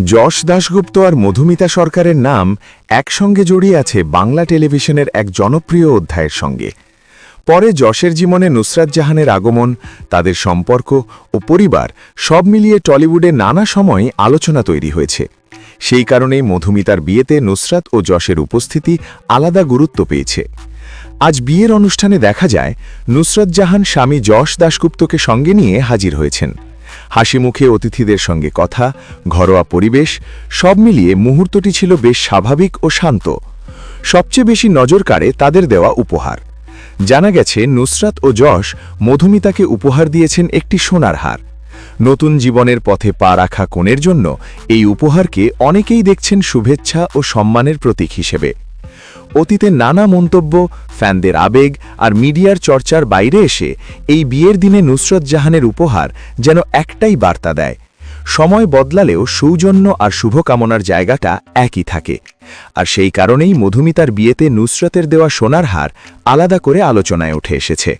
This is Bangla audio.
যশ দাশগুপ্ত আর মধুমিতা সরকারের নাম একসঙ্গে জড়িয়ে আছে বাংলা টেলিভিশনের এক জনপ্রিয় অধ্যায়ের সঙ্গে। পরে যশের জীবনে নুসরাত জাহানের আগমন, তাদের সম্পর্ক ও পরিবার সব মিলিয়ে টলিউডে নানা সময় আলোচনা তৈরি হয়েছে। সেই কারণেই মধুমিতার বিয়েতে নুসরাত ও যশের উপস্থিতি আলাদা গুরুত্ব পেয়েছে। আজ বিয়ের অনুষ্ঠানে দেখা যায় নুসরাত জাহান স্বামী যশ দাশগুপ্তকে সঙ্গে নিয়ে হাজির হয়েছেন। হাসিমুখে অতিথিদের সঙ্গে কথা, ঘরোয়া পরিবেশ সব মিলিয়ে মুহূর্তটি ছিল বেশ স্বাভাবিক ও শান্ত। সবচেয়ে বেশি নজর কাড়ে তাদের দেওয়া উপহার। জানা গেছে নুসরাত ও যশ মধুমিতাকে উপহার দিয়েছেন একটি সোনার হার। নতুন জীবনের পথে পা রাখা কনের জন্য এই উপহারকে অনেকেই দেখছেন শুভেচ্ছা ও সম্মানের প্রতীক হিসেবে। অতীতের নানা মন্তব্য, ফ্যানদের আবেগ আর মিডিয়ার চর্চার বাইরে এসে এই বিয়ের দিনে নুসরত জাহানের উপহার যেন একটাই বার্তা দেয়, সময় বদলালেও সৌজন্য আর শুভকামনার জায়গাটা একই থাকে। আর সেই কারণেই মধুমিতার বিয়েতে নুসরতের দেওয়া সোনার হার আলাদা করে আলোচনায় উঠে এসেছে।